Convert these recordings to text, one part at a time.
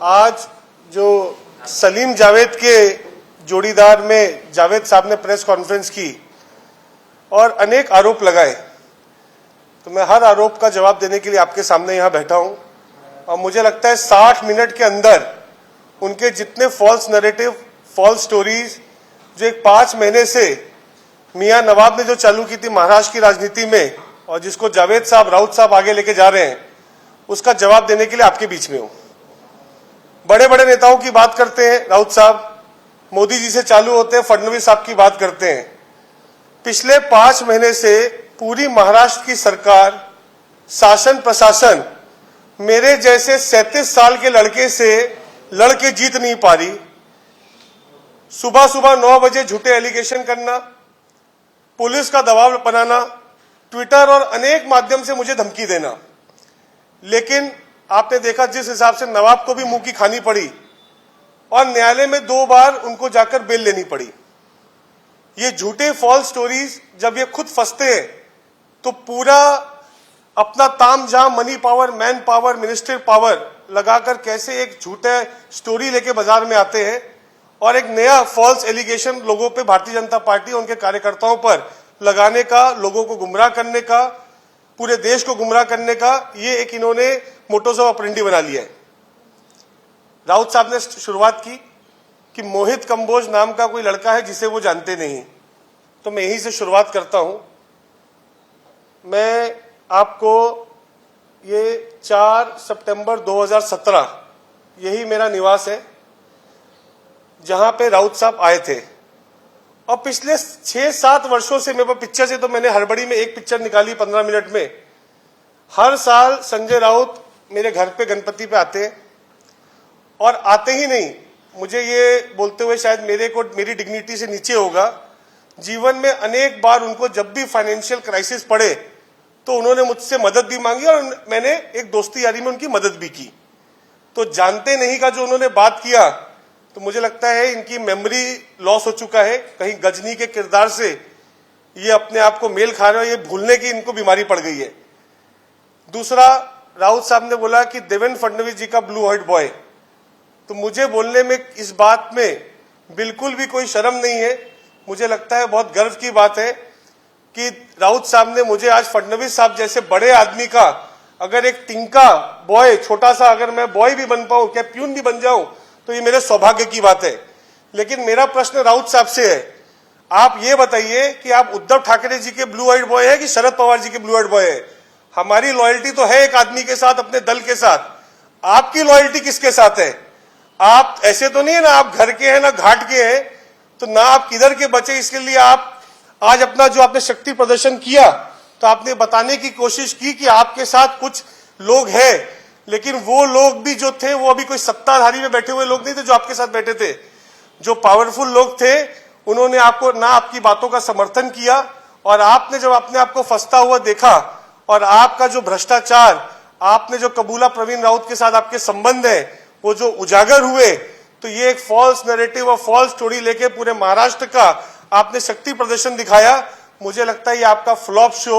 आज जो सलीम जावेद के जोड़ीदार में जावेद साहब ने प्रेस कॉन्फ्रेंस की और अनेक आरोप लगाए, तो मैं हर आरोप का जवाब देने के लिए आपके सामने यहां बैठा हूं। और मुझे लगता है 60 मिनट के अंदर उनके जितने फॉल्स नैरेटिव, फॉल्स स्टोरीज जो एक 5 महीने से मियां नवाब ने जो चालू की थी महाराष्ट्र की राजनीति में और जिसको जावेद साहब, राउत साहब आगे लेके जा रहे हैं, उसका जवाब देने के लिए आपके बीच में हूं। बड़े बड़े नेताओं की बात करते हैं राउत साहब, मोदी जी से चालू होते हैं, फडणवीस साहब की बात करते हैं। पिछले 5 महीने से पूरी महाराष्ट्र की सरकार, शासन प्रशासन मेरे जैसे 37 साल के लड़के से लड़के जीत नहीं पा रही। सुबह सुबह 9 बजे झूठे एलिगेशन करना, पुलिस का दबाव बनाना, ट्विटर और अनेक माध्यम से मुझे धमकी देना। लेकिन आपने देखा जिस हिसाब से नवाब को भी मुंह की खानी पड़ी और न्यायालय में 2 बार उनको जाकर बेल लेनी पड़ी। ये झूठे फॉल्स स्टोरीज जब ये खुद फंसते हैं तो पूरा अपना तामझाम, money power, man power, minister power लगाकर कैसे एक झूठे स्टोरी लेके बाजार में आते हैं और एक नया फॉल्स एलिगेशन लोगों पे, भारतीय जनता पार्टी उनके कार्यकर्ताओं पर लगाने का, लोगों को गुमराह करने का, पूरे देश को गुमराह करने का, ये एक इन्होंने मोटोस ऑफ ऑपरेंडी बना लिया है। राउत साहब ने शुरुआत की कि मोहित कंबोज नाम का कोई लड़का है जिसे वो जानते नहीं, तो मैं यहीं से शुरुआत करता हूं। मैं आपको ये 4 सितंबर 2017 यही मेरा निवास है जहां पे राउत साहब आए थे और पिछले 6-7 वर्षों से मेरे पास पिक्चर से, तो मैंने हड़बड़ी में एक पिक्चर निकाली 15 मिनट में। हर साल संजय राउत मेरे घर पे गणपति पे आते हैं और आते ही नहीं, मुझे ये बोलते हुए शायद मेरी डिग्निटी से नीचे होगा, जीवन में अनेक बार उनको जब भी फाइनेंशियल क्राइसिस पड़े तो उन्होंने मुझसे मदद भी मांगी और मैंने एक दोस्ती यारी में उनकी मदद भी की। तो जानते नहीं का जो उन्होंने बात किया, तो मुझे लगता है इनकी मेमोरी लॉस हो चुका है। कहीं गजनी के किरदार से ये अपने आप को मेल खा रहे हो, ये भूलने की इनको बीमारी पड़ गई है। दूसरा, राउत साहब ने बोला कि देवेंद्र फडणवीस जी का ब्लू व्हाइट बॉय, तो मुझे बोलने में इस बात में बिल्कुल भी कोई शर्म नहीं है। मुझे लगता है बहुत गर्व की बात है कि राउत साहब ने मुझे आज फडणवीस साहब जैसे बड़े आदमी का, अगर एक टिंका बॉय, छोटा सा अगर मैं बॉय भी बन पाऊं, क्या प्यून भी बन जाऊं, तो ये मेरे सौभाग्य की बात है। लेकिन मेरा प्रश्न राउत साहब से है, आप ये बताइए कि आप उद्धव ठाकरे जी के ब्लू व्हाइट बॉय है कि शरद पवार जी के ब्लू व्हाइट बॉय है? हमारी लॉयल्टी तो है एक आदमी के साथ, अपने दल के साथ। आपकी लॉयल्टी किसके साथ है? आप ऐसे तो नहीं है ना आप घर के हैं ना घाट के हैं, तो ना आप किधर के बचे। इसके लिए आप आज अपना जो आपने शक्ति प्रदर्शन किया, तो आपने बताने की कोशिश की कि आपके साथ कुछ लोग हैं, लेकिन वो लोग भी जो थे वो अभी कोई सत्ताधारी में बैठे हुए लोग नहीं थे जो आपके साथ बैठे थे। जो पावरफुल लोग थे उन्होंने आपको ना आपकी बातों का समर्थन किया, और आपने जब अपने आप को फंसता हुआ देखा और आपका जो भ्रष्टाचार, आपने जो कबूला प्रवीण राउत के साथ आपके संबंध है वो जो उजागर हुए, तो ये एक फॉल्स नैरेटिव और फॉल्स स्टोरी लेके पूरे महाराष्ट्र का आपने शक्ति प्रदर्शन दिखाया। मुझे लगता है ये आपका फ्लॉप शो,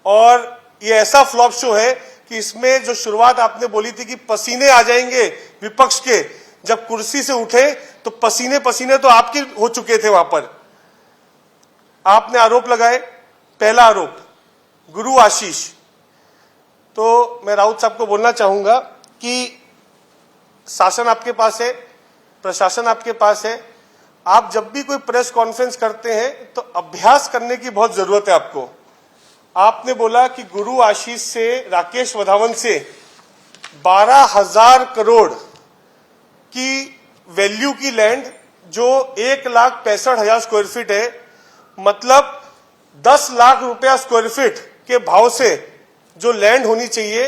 और ये ऐसा फ्लॉप शो है कि इसमें जो शुरुआत आपने बोली थी कि पसीने आ जाएंगे विपक्ष के, जब कुर्सी से उठे तो पसीने पसीने तो आपके हो चुके थे। वहां पर आपने आरोप लगाए। पहला आरोप गुरु आशीष, तो मैं राउत साहब को बोलना चाहूंगा कि शासन आपके पास है, प्रशासन आपके पास है, आप जब भी कोई प्रेस कॉन्फ्रेंस करते हैं तो अभ्यास करने की बहुत जरूरत है आपको। आपने बोला कि गुरु आशीष से, राकेश वधावन से 12,000 करोड़ की वैल्यू की लैंड जो 1,65,000 स्क्वायर फीट है, मतलब 10 लाख रुपया स्क्वायर फीट के भाव से जो लैंड होनी चाहिए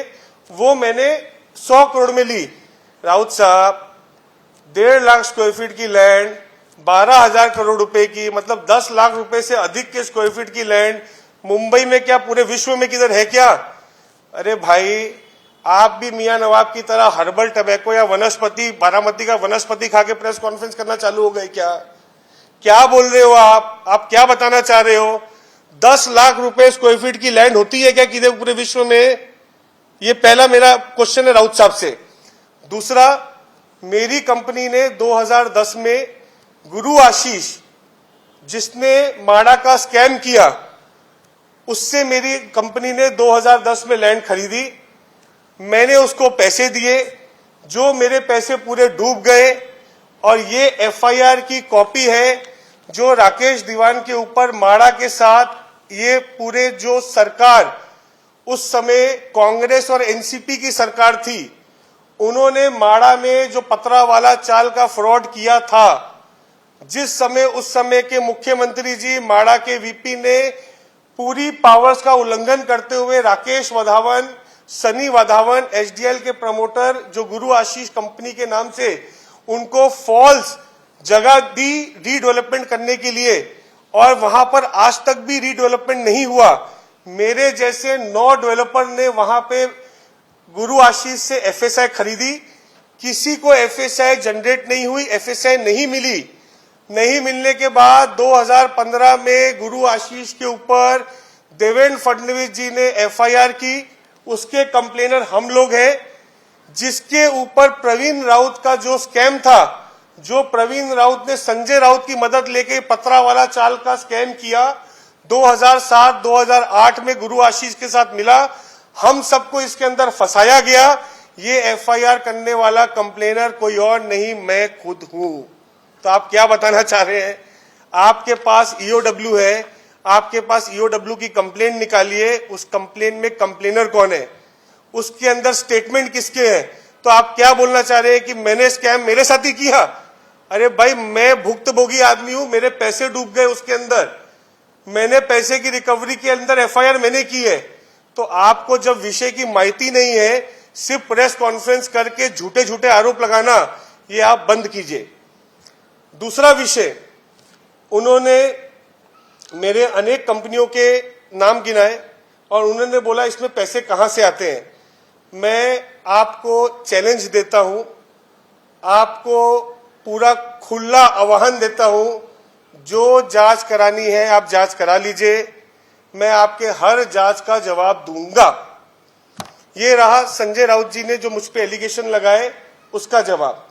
वो मैंने 100 करोड़ में ली। राउत साहब, 1.5 लाख स्क्वायर फीट की लैंड 12,000 करोड़ रुपए की, मतलब 10 लाख रुपए से अधिक के स्क्वायर फीट की लैंड मुंबई में, क्या पूरे विश्व में किधर है क्या? अरे भाई, आप भी मियां नवाब की तरह हर्बल टबैको या वनस्पति, बारामती का वनस्पति खा के प्रेस कॉन्फ्रेंस करना चालू हो गए क्या? क्या बोल रहे हो आप क्या बताना चाह रहे हो? 10 लाख रुपए स्क्वायर फीट की लैंड होती है क्या किधर पूरे विश्व में? ये पहला मेरा क्वेश्चन है राउत साहब से। दूसरा, मेरी कंपनी ने 2010 में गुरु आशीष, जिसने माड़ा का स्कैम किया, उससे मेरी कंपनी ने 2010 में लैंड खरीदी। मैंने उसको पैसे दिए, जो मेरे पैसे पूरे डूब गए। और ये एफआईआर की कॉपी है जो राकेश दीवान के ऊपर माड़ा के साथ ये पूरे जो सरकार, उस समय कांग्रेस और एनसीपी की सरकार थी, उन्होंने माड़ा में जो पतरावाला चाल का फ्रॉड किया था, जिस समय उस समय के मुख्यमंत्री जी माड़ा के वीपी ने पूरी पावर्स का उल्लंघन करते हुए राकेश वधावन, सनी वधावन, एचडीएल के प्रमोटर जो गुरु आशीष कंपनी के नाम से, उनको फॉल्स जगह दी रीडेवलपमेंट करने के लिए, और वहां पर आज तक भी रीडेवलपमेंट नहीं हुआ। मेरे जैसे 9 डेवलपर ने वहां पे गुरु आशीष से एफएसआई खरीदी, किसी को एफएसआई जनरेट नहीं हुई, एफएसआई नहीं मिली। नहीं मिलने के बाद 2015 में गुरु आशीष के ऊपर देवेंद्र फडणवीस जी ने एफआईआर की, उसके कंप्लेनर हम लोग हैं। जिसके ऊपर प्रवीण राउत का जो स्कैम था, जो प्रवीण राउत ने संजय राउत की मदद लेके पतरावाला चाल का स्कैम किया, 2007-2008 में गुरु आशीष के साथ मिला, हम सबको इसके अंदर फंसाया गया। ये एफआईआर करने वाला कंप्लेनर कोई और नहीं, मैं खुद हूं। तो आप क्या बताना चाह रहे हैं? आपके पास ईओडब्ल्यू है, आपके पास ईओडब्ल्यू की कंप्लेंट निकालिए, उस कंप्लेंट में कंप्लेनर कौन है, उसके अंदर स्टेटमेंट किसके हैं? तो आप क्या बोलना चाह रहे हैं कि मैंने स्कैम मेरे साथ ही किया? अरे भाई, मैं भुक्तभोगी आदमी हूं, मेरे पैसे डूब गए उसके अंदर, मैंने पैसे की रिकवरी के अंदर एफआईआर मैंने की है। तो आपको जब विषय की माहिती नहीं है, सिर्फ प्रेस कॉन्फ्रेंस करके झूठे झूठे आरोप लगाना, ये आप बंद कीजिए। दूसरा विषय, उन्होंने मेरे अनेक कंपनियों के नाम गिनाए और उन्होंने बोला इसमें पैसे कहां से आते हैं। मैं आपको चैलेंज देता हूं, आपको पूरा खुला आह्वान देता हूं, जो जांच करानी है आप जांच करा लीजिए, मैं आपके हर जांच का जवाब दूंगा। ये रहा संजय राउत जी ने जो मुझ पे एलिगेशन लगाए, उसका जवाब।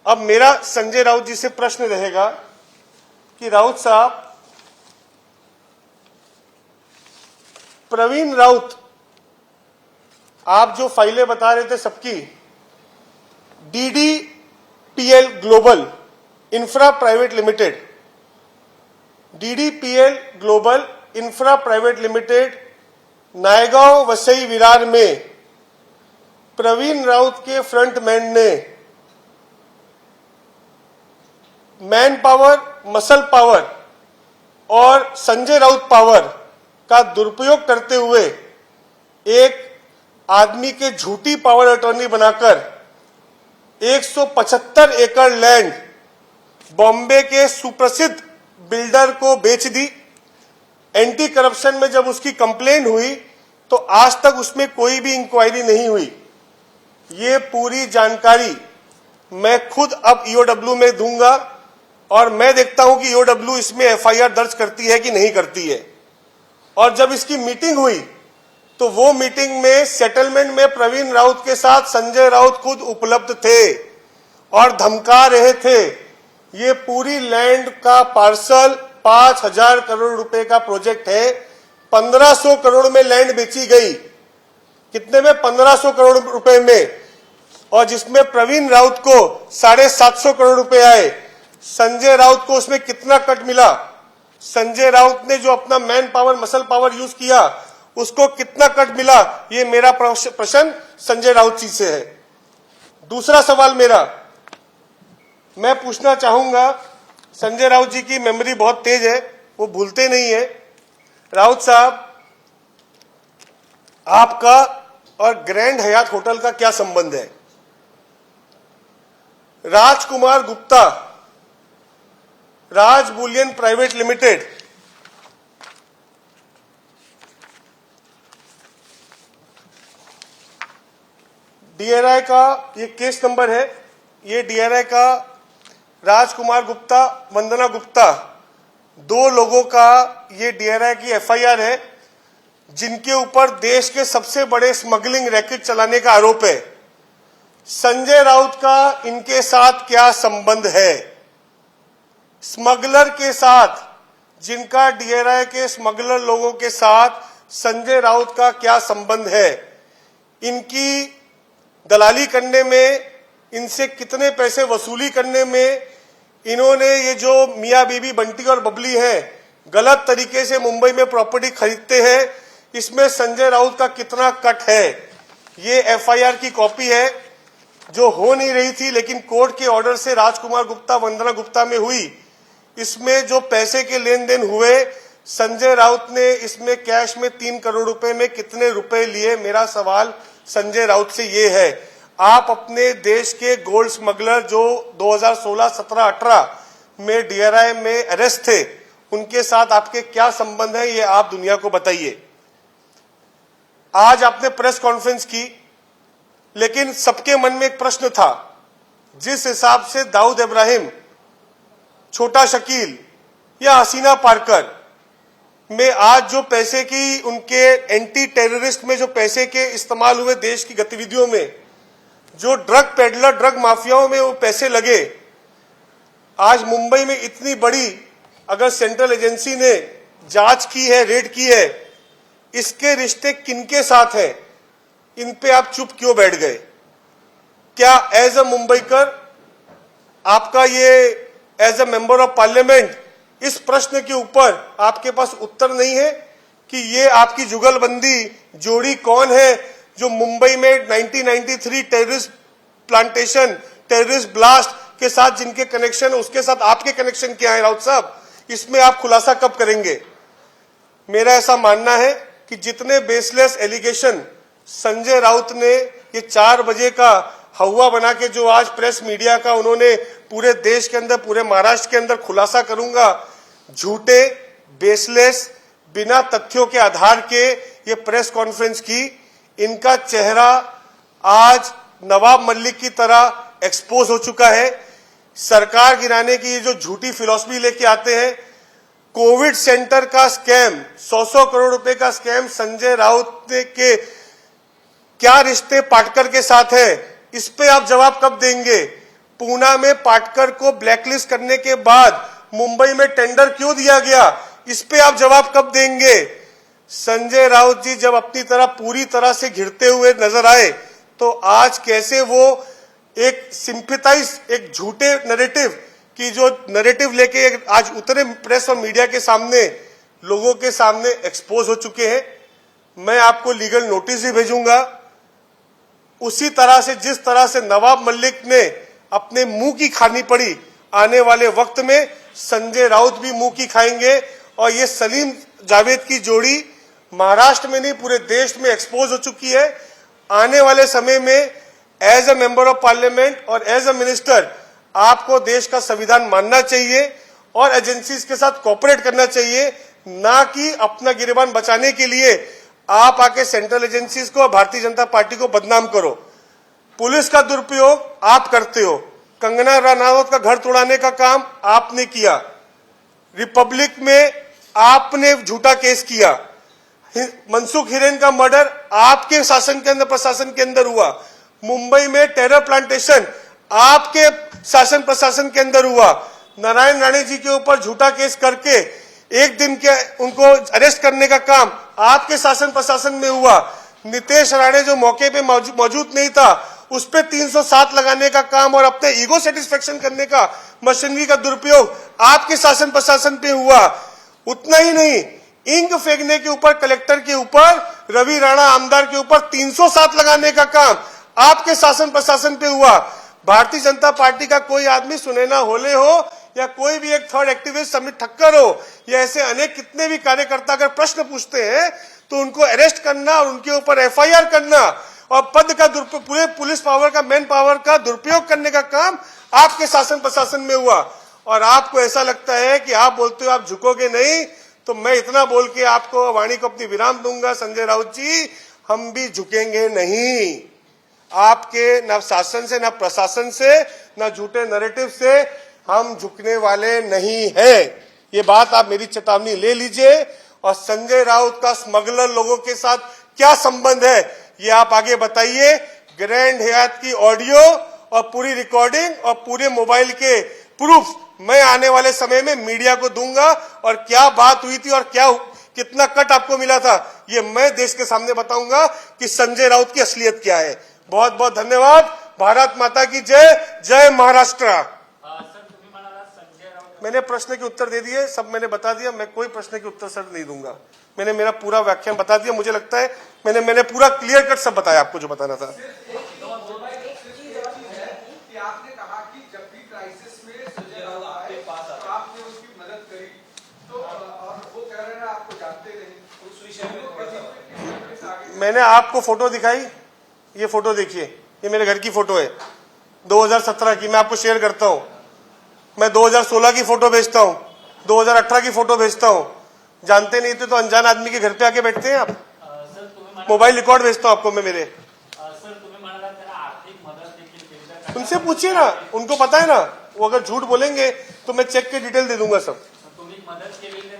अब मेरा संजय राउत जी से प्रश्न रहेगा कि राउत साहब, प्रवीण राउत, आप जो फाइलें बता रहे थे सबकी, DDPL global infra private limited, DDPL global infra private limited Naigaon Vasai Virar में प्रवीण राउत के फ्रंटमैन ने मैन पावर, मसल पावर और संजय राउत पावर का दुरुपयोग करते हुए एक आदमी के झूठी पावर अटॉर्नी बनाकर 175 एकड़ लैंड बॉम्बे के सुप्रसिद्ध बिल्डर को बेच दी। एंटी करप्शन में जब उसकी कंप्लेन हुई तो आज तक उसमें कोई भी इंक्वायरी नहीं हुई। ये पूरी जानकारी मैं खुद अब ईओडब्ल्यू में दूंगा और मैं देखता हूं कि ईओडब्ल्यू इसमें एफआईआर दर्ज करती है कि नहीं करती है। और जब इसकी मीटिंग हुई तो वो मीटिंग में सेटलमेंट में प्रवीण राउत के साथ संजय राउत खुद उपलब्ध थे और धमका रहे थे। ये पूरी लैंड का पार्सल 5000 करोड़ रुपए का प्रोजेक्ट है। 1500 करोड़ में लैंड बेची गई। कितने में? 1500 करोड़ रुपए में, और जिसमें प्रवीण राउत को 750 करोड़ रुपए आए। संजय राउत को उसमें कितना कट मिला? संजय राउत ने जो अपना man power, muscle power use किया, उसको कितना कट मिला? ये मेरा प्रश्न संजय राउत जी से है। दूसरा सवाल मेरा, मैं पूछना चाहूंगा, संजय राउत जी की मेमोरी बहुत तेज है, वो भूलते नहीं है। राउत साहब, आपका और ग्रैंड हयात होटल का क्या संबंध है? राजकुमार गुप्ता, राज बुलियन प्राइवेट लिमिटेड, डीआरआई का ये केस नंबर है। ये डीआरआई का राजकुमार गुप्ता, वंदना गुप्ता, 2 लोगों का ये डीआरआई की एफआईआर है, जिनके ऊपर देश के सबसे बड़े स्मगलिंग रैकेट चलाने का आरोप है। संजय राउत का इनके साथ क्या संबंध है? स्मगलर के साथ, जिनका डीआरआई के स्मगलर लोगों के साथ संजय राउत का क्या संबंध है? इनकी दलाली करने में, इनसे कितने पैसे वसूली करने में, इन्होंने ये जो मियां बीबी बंटी और बबली हैं, गलत तरीके से मुंबई में प्रॉपर्टी खरीदते हैं, इसमें संजय राउत का कितना कट है? ये एफआईआर की कॉपी है जो हो नहीं रही थी, लेकिन कोर्ट के ऑर्डर से राजकुमार गुप्ता, वंदना गुप्ता में हुई। इसमें जो पैसे के लेन देन हुए, संजय राउत ने इसमें कैश में 3 करोड़ रुपए में कितने रुपए लिए? मेरा सवाल संजय राउत से ये है, आप अपने देश के गोल्ड स्मगलर जो 2016, 17, 18 में डीआरआई में अरेस्ट थे, उनके साथ आपके क्या संबंध है, ये आप दुनिया को बताइए। आज आपने प्रेस कॉन्फ्रेंस की, लेकिन सबके मन में एक प्रश्न था, जिस हिसाब से दाऊद इब्राहिम, छोटा शकील या हसीना पारकर में आज जो पैसे की, उनके एंटी टेररिस्ट में जो पैसे के इस्तेमाल हुए देश की गतिविधियों में, जो ड्रग पेडलर, ड्रग माफियाओं में वो पैसे लगे, आज मुंबई में इतनी बड़ी अगर सेंट्रल एजेंसी ने जांच की है, रेड की है, इसके रिश्ते किनके साथ हैं? इन पे आप चुप क्यों बैठ गए? क्या एज अ मुंबईकर आपका ये as a member of parliament इस प्रश्न के ऊपर आपके पास उत्तर नहीं है कि ये आपकी जुगलबंदी जोड़ी कौन है जो मुंबई में 1993 टेररिस्ट प्लांटेशन, टेररिस्ट ब्लास्ट के साथ जिनके कनेक्शन है, उसके साथ आपके कनेक्शन क्या है? राउत साहब, इसमें आप खुलासा कब करेंगे? मेरा ऐसा मानना है कि जितने बेसलेस एलिगेशन संजय राउत ने ये 4 बजे का हवा बना के जो आज प्रेस मीडिया का उन्होंने पूरे देश के अंदर, पूरे महाराष्ट्र के अंदर खुलासा करूंगा, झूठे, बेसलेस, बिना तथ्यों के आधार के ये प्रेस कॉन्फ्रेंस की, इनका चेहरा आज नवाब मलिक की तरह एक्सपोज हो चुका है। सरकार गिराने की ये जो झूठी फिलॉसफी लेके आते हैं, कोविड सेंटर का स्कैम, 100 करोड़ रुपए का स्कैम संजय राउत के क्या रिश्ते पाटकर के साथ है? इस पे आप जवाब कब देंगे? पूना में पाटकर को ब्लैकलिस्ट करने के बाद मुंबई में टेंडर क्यों दिया गया? इस पे आप जवाब कब देंगे? संजय राउत जी जब अपनी तरह पूरी तरह से घिरते हुए नजर आए, तो आज कैसे वो एक सिंपैथाइज, एक झूठे नैरेटिव की जो नैरेटिव लेके आज उतरे प्रेस और मीडिया के सामने, लोगों के सामने एक्सपोज हो चुके हैं। मैं आपको लीगल नोटिस भी भेजूंगा। उसी तरह से जिस तरह से नवाब मलिक ने अपने मुंह की खानी पड़ी, आने वाले वक्त में संजय राउत भी मुंह की खाएंगे। और ये सलीम जावेद की जोड़ी महाराष्ट्र में नहीं, पूरे देश में एक्सपोज हो चुकी है। आने वाले समय में as a member of parliament और एज अ मिनिस्टर आपको देश का संविधान मानना चाहिए और एजेंसीज के साथ कोऑपरेट करना चाहिए, ना कि अपना गिरेबान बचाने के लिए आप आके सेंट्रल एजेंसीज को, भारतीय जनता पार्टी को बदनाम करो। पुलिस का दुरुपयोग आप करते हो। कंगना रनावत का घर तोड़ाने का काम आपने किया। रिपब्लिक में आपने झूठा केस किया। मनसुख हिरेन का मर्डर आपके शासन के अंदर, प्रशासन के अंदर हुआ। मुंबई में टेरर प्लांटेशन आपके शासन प्रशासन के अंदर हुआ। नारायण राणे जी के ऊपर झूठा केस करके एक दिन के उनको अरेस्ट करने का काम आपके शासन प्रशासन में हुआ। नितेश राणे जो मौके पे मौजूद नहीं था, उस पे 307 लगाने का काम और अपने ईगो सेटिस्फेक्शन करने का, मशीनरी का दुरुपयोग आपके शासन प्रशासन पे हुआ। उतना ही नहीं, इंक फेंकने के ऊपर, कलेक्टर के ऊपर, रवि राणा आमदार के ऊपर 307 लगाने का काम आपके शासन प्रशासन पे हुआ। भारतीय जनता पार्टी का कोई आदमी, सुनैना होले हो या कोई भी एक थर्ड एक्टिविस्ट समित ठक्कर हो, या ऐसे अनेक कितने भी कार्यकर्ता अगर प्रश्न पूछते हैं तो उनको अरेस्ट करना और उनके ऊपर एफआईआर करना और पद का पूरे पुलिस पावर का, मैन पावर का दुरुपयोग करने का काम आपके शासन प्रशासन में हुआ। और आपको ऐसा लगता है कि आप बोलते हो आप झुकोगे नहीं, तो मैं इतना बोल के आपको, वाणी को अपनी विराम दूंगा। संजय राउत जी, हम भी झुकेंगे नहीं। आपके न शासन से, न प्रशासन से, न झूठे नैरेटिव से हम झुकने वाले नहीं हैं। ये बात आप मेरी चेतावनी ले लीजिए। और संजय राउत का स्मगलर लोगों के साथ क्या संबंध है, ये आप आगे बताइए। ग्रैंड हयात की ऑडियो और पूरी रिकॉर्डिंग और पूरे मोबाइल के प्रूफ मैं आने वाले समय में मीडिया को दूंगा, और क्या बात हुई थी और क्या कितना कट आपको मिला था ये मैं देश के सामने बताऊंगा कि संजय राउत की असलियत क्या है। बहुत बहुत धन्यवाद। भारत माता की जय। जय महाराष्ट्र। मैंने प्रश्न के उत्तर दे दिए, सब मैंने बता दिया। मैं कोई प्रश्न के उत्तर सर नहीं दूंगा। मैंने मेरा पूरा व्याख्यान बता दिया। मुझे लगता है मैंने पूरा क्लियर कट सब बताया आपको जो बताना था। आपने कहा कि जब भी क्राइसिस में संजय राउत आए तो आपने उसकी मदद करी, तो और वो कह रहे हैं आपको जानते नहीं उस विषय में। मैंने आपको फोटो दिखाई, ये फोटो देखिए, ये मेरे घर की फोटो है 2017 की। मैं आपको शेयर करता हूं। मैं 2016 की फोटो भेजता हूं, 2018 की फोटो भेजता हूं। जानते नहीं थे तो अनजान आदमी के घर पे आके बैठते हैं आप। मोबाइल रिकॉर्ड भेजता हूं आपको मैं मेरे। उनसे पूछिए ना, उनको पता है ना। वो अगर झूठ बोलेंगे तो मैं चेक के डिटेल दे दूंगा सब।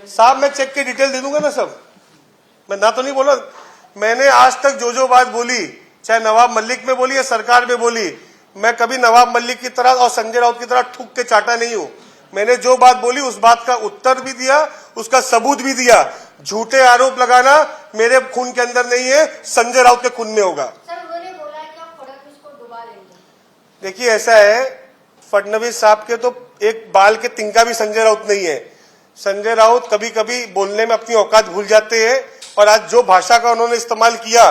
साहब मैं चेक के डिटेल दे दूंगा ना सब। मैं ना तो नहीं बोला। मैंने आज तक जो बात बोली, चाहे नवाब मलिक में बोली या सरकार में बोली, मैं कभी नवाब मलिक की तरह और संजय राउत की तरह ठुक के चाटा नहीं हूं। मैंने जो बात बोली उस बात का उत्तर भी दिया, उसका सबूत भी दिया। झूठे आरोप लगाना मेरे खून के अंदर नहीं है, संजय राउत के खून में होगा। देखिए ऐसा है, फडणवीस साहब के तो एक बाल के तिनका भी संजय राउत नहीं है। संजय राउत कभी कभी बोलने में अपनी औकात भूल जाते हैं, और आज जो भाषा का उन्होंने इस्तेमाल किया,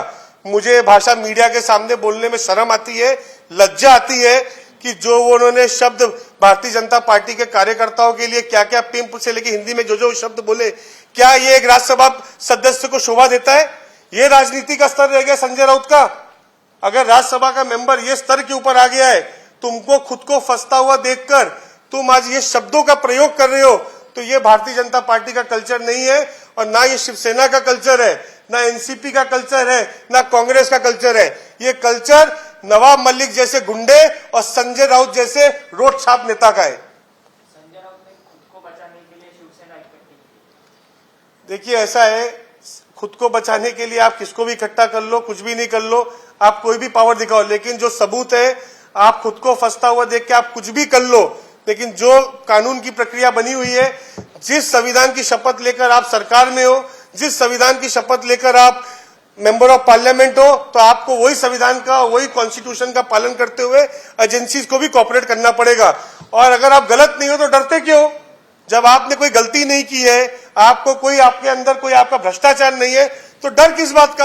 मुझे भाषा मीडिया के सामने बोलने में शर्म आती है, लज्जा आती है कि जो उन्होंने शब्द भारतीय जनता पार्टी के कार्यकर्ताओं के लिए क्या क्या पिंप से लेके हिंदी में जो शब्द बोले, क्या ये एक राज्यसभा सदस्य को शोभा देता है? ये राजनीति का स्तर रह गया संजय राउत का। अगर राज्यसभा का मेंबर ये स्तर के ऊपर आ गया है, तुमको खुद को फंसता हुआ देखकर तुम आज ये शब्दों का प्रयोग कर रहे हो, तो ये भारतीय जनता पार्टी का कल्चर नहीं है, और ना ये शिवसेना का कल्चर है, ना एनसीपी का कल्चर है, ना कांग्रेस का कल्चर है। ये कल्चर नवाब मलिक जैसे गुंडे और संजय राउत जैसे रोड छाप नेता का है। संजय राउत ने खुद को बचाने के लिए शिवसेना इकट्ठी की। देखिए ऐसा है, खुद को बचाने के लिए आप किसको भी इकट्ठा कर लो, कुछ भी नहीं कर लो, आप कोई भी पावर दिखाओ, लेकिन जो सबूत है, आप खुद को फंसता हुआ देख के आप कुछ भी कर लो, लेकिन जो कानून की प्रक्रिया बनी हुई है, जिस संविधान की शपथ लेकर आप सरकार में हो, जिस संविधान की शपथ लेकर आप मेंबर ऑफ पार्लियामेंट हो, तो आपको वही संविधान का, वही कॉन्स्टिट्यूशन का पालन करते हुए एजेंसीज को भी कोऑपरेट करना पड़ेगा। और अगर आप गलत नहीं हो तो डरते क्यों? जब आपने कोई गलती नहीं की है, आपको कोई, आपके अंदर कोई आपका भ्रष्टाचार नहीं है, तो डर किस बात का?